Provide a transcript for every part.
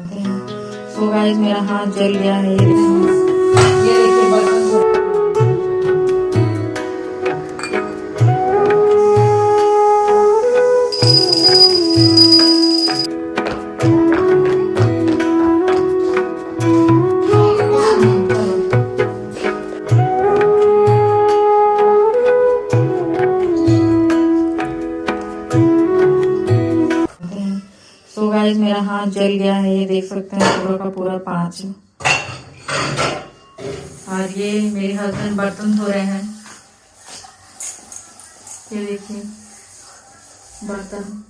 So guys मेरा हाथ जल गया है। ये देखिए बर्तन सो गाइस मेरा हाथ जल गया है। ये देख सकते हैं पूरा का पूरा 5। और ये मेरे हस्बैंड बर्तन धो रहे हैं। ये देखिए बर्तन।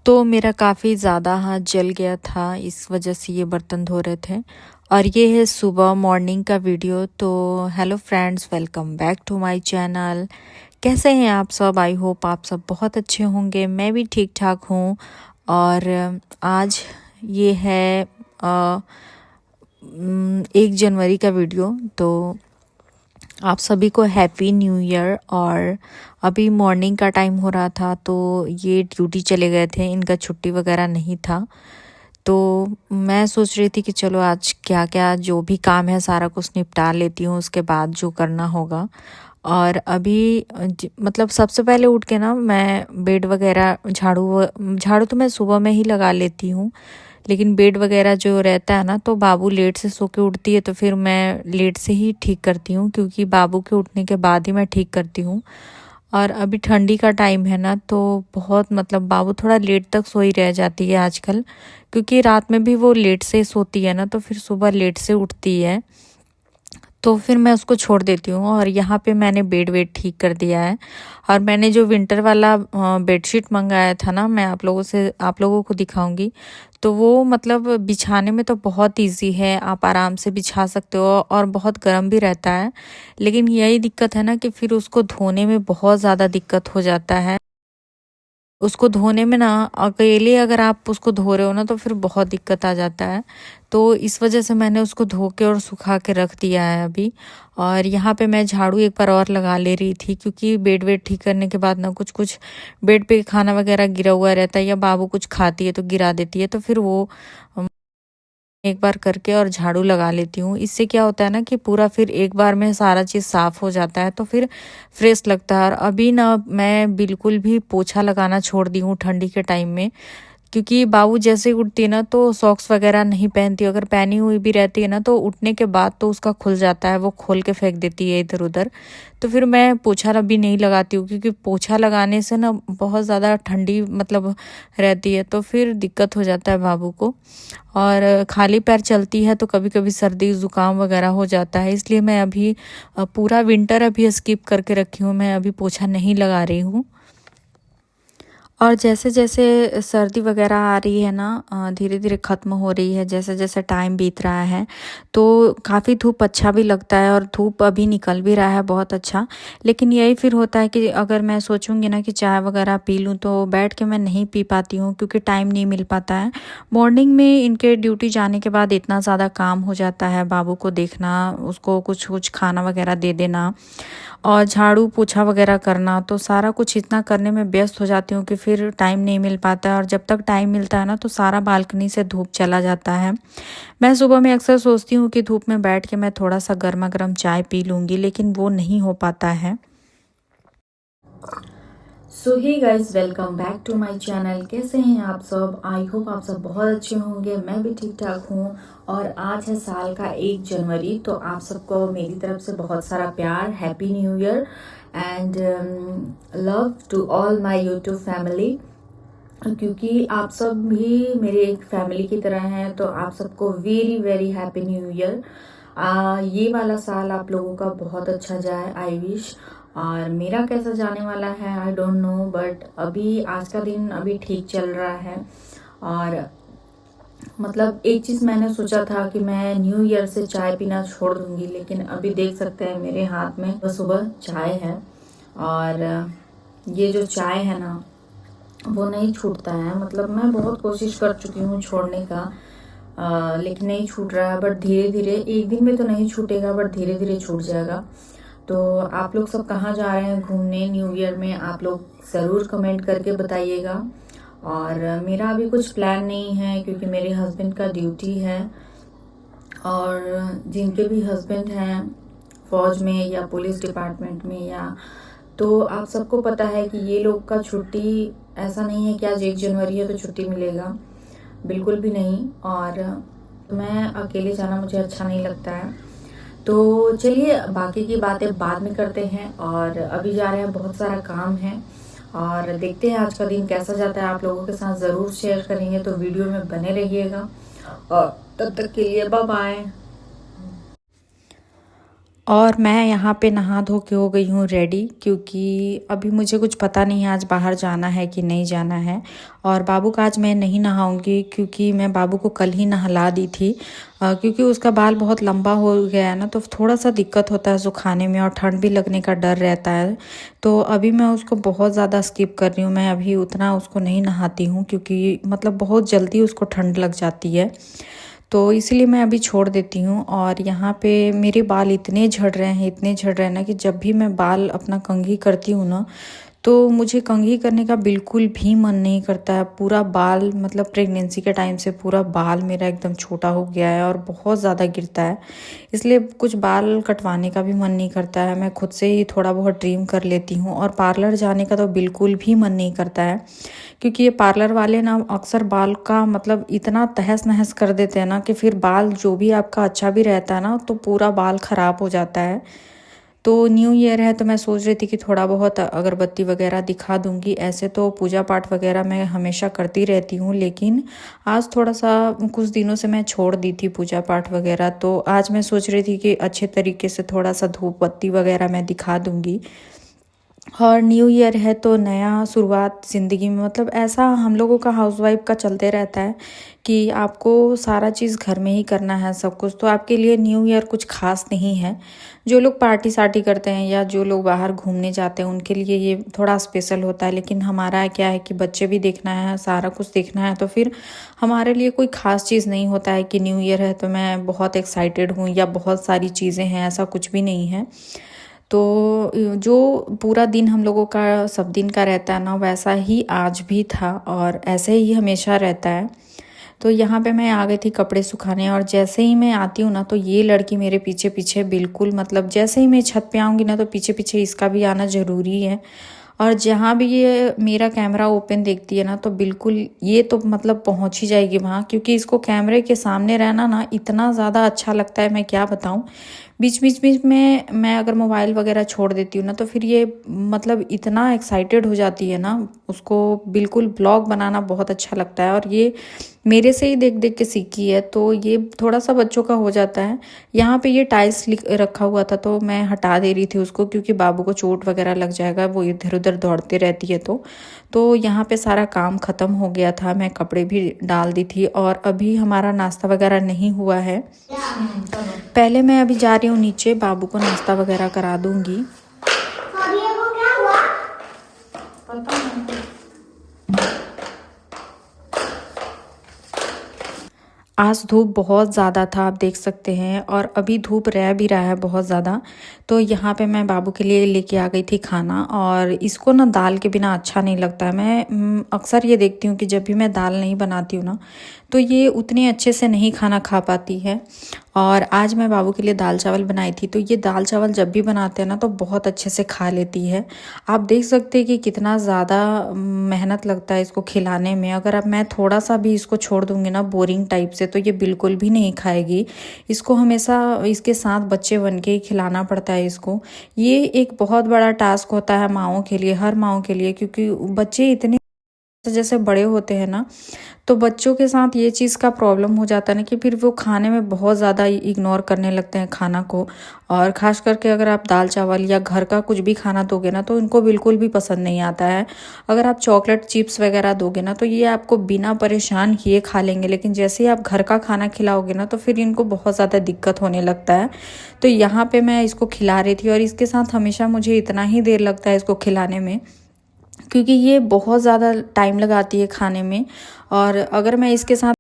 तो मेरा काफ़ी ज़्यादा हाथ जल गया था, इस वजह से ये बर्तन धो रहे थे। और ये है सुबह मॉर्निंग का वीडियो। तो hello friends, welcome back to my channel. कैसे हैं आप सब? आई होप आप सब बहुत अच्छे होंगे। मैं भी ठीक ठाक हूँ। और आज ये है 1 जनवरी का वीडियो। तो आप सभी को हैप्पी न्यू ईयर। और अभी मॉर्निंग का टाइम हो रहा था, तो ये ड्यूटी चले गए थे, इनका छुट्टी वगैरह नहीं था। तो मैं सोच रही थी कि चलो आज क्या क्या जो भी काम है सारा कुछ निपटा लेती हूँ, उसके बाद जो करना होगा। और अभी मतलब सबसे पहले उठ के ना मैं बेड वगैरह झाड़ू तो मैं सुबह में ही लगा लेती हूँ, लेकिन बेड वगैरह जो रहता है ना, तो बाबू लेट से सो के उठती है, तो फिर मैं लेट से ही ठीक करती हूँ, क्योंकि बाबू के उठने के बाद ही मैं ठीक करती हूँ। और अभी ठंडी का टाइम है ना, तो बहुत मतलब बाबू थोड़ा लेट तक सोई रह जाती है आजकल, क्योंकि रात में भी वो लेट से सोती है ना, तो फिर सुबह लेट से उठती है। तो फिर मैं उसको छोड़ देती हूँ। और यहाँ पे मैंने बेड वेड ठीक कर दिया है। और मैंने जो विंटर वाला बेडशीट मंगाया था ना, मैं आप लोगों को दिखाऊंगी। तो वो मतलब बिछाने में तो बहुत इजी है, आप आराम से बिछा सकते हो, और बहुत गर्म भी रहता है। लेकिन यही दिक्कत है ना कि फिर उसको धोने में बहुत ज़्यादा दिक्कत हो जाता है। उसको धोने में ना, अकेले अगर आप उसको धो रहे हो ना, तो फिर बहुत दिक्कत आ जाता है। तो इस वजह से मैंने उसको धो के और सुखा के रख दिया है अभी। और यहाँ पे मैं झाड़ू एक बार और लगा ले रही थी, क्योंकि बेड वेड ठीक करने के बाद ना कुछ कुछ बेड पे खाना वगैरह गिरा हुआ रहता है, या बाबू कुछ खाती है तो गिरा देती है, तो फिर वो एक बार करके और झाड़ू लगा लेती हूँ। इससे क्या होता है ना कि पूरा फिर एक बार में सारा चीज़ साफ़ हो जाता है, तो फिर फ्रेश लगता है। और अभी ना मैं बिल्कुल भी पोछा लगाना छोड़ दी हूँ ठंडी के टाइम में, क्योंकि बाबू जैसे ही उठती है ना, तो सॉक्स वगैरह नहीं पहनती। अगर पहनी हुई भी रहती है ना, तो उठने के बाद तो उसका खुल जाता है, वो खोल के फेंक देती है इधर उधर। तो फिर मैं पोछा भी नहीं लगाती हूँ, क्योंकि पोछा लगाने से ना बहुत ज़्यादा ठंडी मतलब रहती है, तो फिर दिक्कत हो जाता है बाबू को। और खाली पैर चलती है तो कभी कभी सर्दी ज़ुकाम वगैरह हो जाता है, इसलिए मैं अभी पूरा विंटर अभी स्किप करके रखी हूँ, मैं अभी पोछा नहीं लगा रही हूँ। और जैसे जैसे सर्दी वगैरह आ रही है ना, धीरे धीरे ख़त्म हो रही है, जैसे जैसे टाइम बीत रहा है, तो काफ़ी धूप अच्छा भी लगता है। और धूप अभी निकल भी रहा है बहुत अच्छा। लेकिन यही फिर होता है कि अगर मैं सोचूंगी ना कि चाय वगैरह पी लूँ, तो बैठ के मैं नहीं पी पाती हूँ, क्योंकि टाइम नहीं मिल पाता है। मॉर्निंग में इनके ड्यूटी जाने के बाद इतना ज़्यादा काम हो जाता है, बाबू को देखना, उसको कुछ कुछ खाना वगैरह दे देना, और झाड़ू पोछा वगैरह करना, तो सारा कुछ इतना करने में व्यस्त हो जाती हूँ कि फिर टाइम नहीं मिल पाता है। और जब तक टाइम मिलता है ना, तो सारा बालकनी से धूप चला जाता है। मैं सुबह में अक्सर सोचती हूँ कि धूप में बैठ के मैं थोड़ा सा गर्मा गर्म चाय पी लूँगी, लेकिन वो नहीं हो पाता है। So hey guys, welcome back to my channel. कैसे हैं आप सब? आई होप आप सब बहुत अच्छे होंगे। मैं भी ठीक ठाक हूँ। और आज है साल का 1 जनवरी, तो आप सबको मेरी तरफ से बहुत सारा प्यार, happy new year and love to all my YouTube family. क्योंकि आप सब भी मेरे एक फैमिली की तरह हैं, तो आप सबको very very happy new year. ये वाला साल आप लोगों का बहुत अच्छा जाए, आई विश। और मेरा कैसा जाने वाला है आई डोंट नो, बट अभी आज का दिन अभी ठीक चल रहा है। और मतलब एक चीज़ मैंने सोचा था कि मैं न्यू ईयर से चाय पीना छोड़ दूंगी, लेकिन अभी देख सकते हैं मेरे हाथ में सुबह चाय है। और ये जो चाय है ना, वो नहीं छूटता है। मतलब मैं बहुत कोशिश कर चुकी हूँ छोड़ने का, लेकिन नहीं छूट रहा है। बट धीरे धीरे, एक दिन में तो नहीं छूटेगा, बट धीरे धीरे छूट जाएगा। तो आप लोग सब कहाँ जा रहे हैं घूमने न्यू ईयर में, आप लोग ज़रूर कमेंट करके बताइएगा। और मेरा अभी कुछ प्लान नहीं है क्योंकि मेरे हस्बैंड का ड्यूटी है, और जिनके भी हस्बैंड हैं फौज में या पुलिस डिपार्टमेंट में, या तो आप सबको पता है कि ये लोग का छुट्टी ऐसा नहीं है कि आज 1 जनवरी है तो छुट्टी मिलेगा, बिल्कुल भी नहीं। और मैं अकेले जाना मुझे अच्छा नहीं लगता है। तो चलिए बाकी की बातें बाद में करते हैं, और अभी जा रहे हैं, बहुत सारा काम है और देखते हैं आज का दिन कैसा जाता है। आप लोगों के साथ ज़रूर शेयर करेंगे, तो वीडियो में बने रहिएगा। और तब तक के लिए बाय बाय। और मैं यहाँ पे नहा धो के हो गई हूँ रेडी, क्योंकि अभी मुझे कुछ पता नहीं है आज बाहर जाना है कि नहीं जाना है। और बाबू का आज मैं नहीं नहाऊंगी क्योंकि मैं बाबू को कल ही नहला दी थी, क्योंकि उसका बाल बहुत लंबा हो गया है ना, तो थोड़ा सा दिक्कत होता है सुखाने में और ठंड भी लगने का डर रहता है। तो अभी मैं उसको बहुत ज़्यादा स्किप कर रही हूँ, मैं अभी उतना उसको नहीं नहाती हूँ क्योंकि मतलब बहुत जल्दी उसको ठंड लग जाती है, तो इसलिए मैं अभी छोड़ देती हूँ। और यहाँ पे मेरे बाल इतने झड़ रहे हैं, इतने झड़ रहे हैं ना कि जब भी मैं बाल अपना कंघी करती हूँ ना, तो मुझे कंघी करने का बिल्कुल भी मन नहीं करता है। पूरा बाल मतलब प्रेगनेंसी के टाइम से पूरा बाल मेरा एकदम छोटा हो गया है और बहुत ज़्यादा गिरता है, इसलिए कुछ बाल कटवाने का भी मन नहीं करता है। मैं खुद से ही थोड़ा बहुत ट्रिम कर लेती हूँ, और पार्लर जाने का तो बिल्कुल भी मन नहीं करता है, क्योंकि ये पार्लर वाले ना अक्सर बाल का मतलब इतना तहस नहस कर देते हैं ना कि फिर बाल जो भी आपका अच्छा भी रहता है ना, तो पूरा बाल ख़राब हो जाता है। तो न्यू ईयर है तो मैं सोच रही थी कि थोड़ा बहुत अगरबत्ती वगैरह दिखा दूंगी। ऐसे तो पूजा पाठ वगैरह मैं हमेशा करती रहती हूँ, लेकिन आज थोड़ा सा कुछ दिनों से मैं छोड़ दी थी पूजा पाठ वगैरह, तो आज मैं सोच रही थी कि अच्छे तरीके से थोड़ा सा धूप बत्ती वगैरह मैं दिखा दूंगी। और न्यू ईयर है तो नया शुरुआत ज़िंदगी में, मतलब ऐसा हम लोगों का हाउसवाइफ का चलते रहता है कि आपको सारा चीज़ घर में ही करना है सब कुछ, तो आपके लिए न्यू ईयर कुछ खास नहीं है। जो लोग पार्टी सार्टी करते हैं या जो लोग बाहर घूमने जाते हैं उनके लिए ये थोड़ा स्पेशल होता है, लेकिन हमारा क्या है कि बच्चे भी देखना है, सारा कुछ देखना है, तो फिर हमारे लिए कोई ख़ास चीज़ नहीं होता है कि न्यू ईयर है तो मैं बहुत एक्साइटेड हूँ या बहुत सारी चीज़ें हैं, ऐसा कुछ भी नहीं है। तो जो पूरा दिन हम लोगों का सब दिन का रहता है ना, वैसा ही आज भी था और ऐसे ही हमेशा रहता है। तो यहाँ पे मैं आ गई थी कपड़े सुखाने, और जैसे ही मैं आती हूँ ना तो ये लड़की मेरे पीछे पीछे बिल्कुल, मतलब जैसे ही मैं छत पे आऊँगी ना तो पीछे पीछे इसका भी आना ज़रूरी है। और जहाँ भी ये मेरा कैमरा ओपन देखती है ना तो बिल्कुल ये तो मतलब पहुँच ही जाएगी वहाँ, क्योंकि इसको कैमरे के सामने रहना ना इतना ज़्यादा अच्छा लगता है, मैं क्या बताऊँ। बीच बीच में मैं अगर मोबाइल वगैरह छोड़ देती हूँ ना तो फिर ये मतलब इतना एक्साइटेड हो जाती है ना, उसको बिल्कुल ब्लॉग बनाना बहुत अच्छा लगता है, और ये मेरे से ही देख देख के सीखी है, तो ये थोड़ा सा बच्चों का हो जाता है। यहाँ पे ये टाइल्स रखा हुआ था तो मैं हटा दे रही थी उसको, क्योंकि बाबू को चोट वगैरह लग जाएगा, वो इधर उधर दौड़ते रहती है। तो यहाँ पे सारा काम ख़त्म हो गया था, मैं कपड़े भी डाल दी थी, और अभी हमारा नाश्ता वगैरह नहीं हुआ है। पहले मैं अभी जा रही हूँ नीचे, बाबू को नाश्ता वगैरह करा दूंगी। आज धूप बहुत ज़्यादा था, आप देख सकते हैं, और अभी धूप रह भी रहा है बहुत ज़्यादा। तो यहाँ पे मैं बाबू के लिए लेके आ गई थी खाना, और इसको ना दाल के बिना अच्छा नहीं लगता है। मैं अक्सर ये देखती हूँ कि जब भी मैं दाल नहीं बनाती हूँ ना तो ये उतने अच्छे से नहीं खाना खा पाती है। और आज मैं बाबू के लिए दाल चावल बनाई थी, तो ये दाल चावल जब भी बनाते हैं ना तो बहुत अच्छे से खा लेती है। आप देख सकते हैं कि कितना ज़्यादा मेहनत लगता है इसको खिलाने में। अगर अब मैं थोड़ा सा भी इसको छोड़ दूँगी ना बोरिंग टाइप से तो ये बिल्कुल भी नहीं खाएगी। इसको हमेशा इसके साथ बच्चे बन के ही खिलाना पड़ता है इसको। ये एक बहुत बड़ा टास्क होता है माँओं के लिए, हर माँओं के लिए, क्योंकि बच्चे इतने जैसे बड़े होते हैं ना तो बच्चों के साथ ये चीज़ का प्रॉब्लम हो जाता है ना कि फिर वो खाने में बहुत ज़्यादा इग्नोर करने लगते हैं खाना को। और ख़ास करके अगर आप दाल चावल या घर का कुछ भी खाना दोगे ना तो इनको बिल्कुल भी पसंद नहीं आता है। अगर आप चॉकलेट चिप्स वगैरह दोगे ना तो ये आपको बिना परेशान किए खा लेंगे, लेकिन जैसे ही आप घर का खाना खिलाओगे ना तो फिर इनको बहुत ज़्यादा दिक्कत होने लगता है। तो यहाँ पर मैं इसको खिला रही थी, और इसके साथ हमेशा मुझे इतना ही देर लगता है इसको खिलाने में, क्योंकि ये बहुत ज़्यादा टाइम लगाती है खाने में। और अगर मैं इसके साथ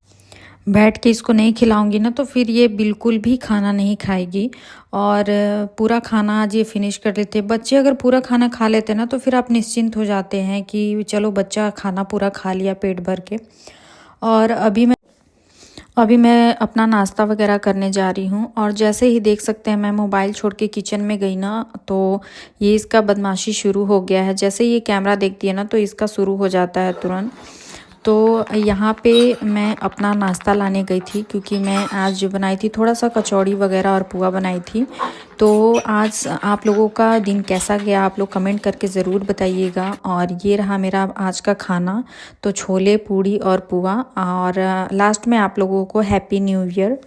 बैठ के इसको नहीं खिलाऊंगी ना तो फिर ये बिल्कुल भी खाना नहीं खाएगी। और पूरा खाना आज ये फिनिश कर लेते हैं। बच्चे अगर पूरा खाना खा लेते हैं ना तो फिर आप निश्चिंत हो जाते हैं कि चलो बच्चा खाना पूरा खा लिया पेट भर के। और अभी मैं अपना नाश्ता वगैरह करने जा रही हूँ। और जैसे ही देख सकते हैं मैं मोबाइल छोड़ के किचन में गई ना तो ये इसका बदमाशी शुरू हो गया है। जैसे ये कैमरा देखती है ना तो इसका शुरू हो जाता है तुरंत। तो यहाँ पे मैं अपना नाश्ता लाने गई थी क्योंकि मैं आज जो बनाई थी थोड़ा सा कचौड़ी वगैरह और पुआ बनाई थी। तो आज आप लोगों का दिन कैसा गया आप लोग कमेंट करके ज़रूर बताइएगा। और ये रहा मेरा आज का खाना, तो छोले पूड़ी और पुआ। और लास्ट में आप लोगों को हैप्पी न्यू ईयर।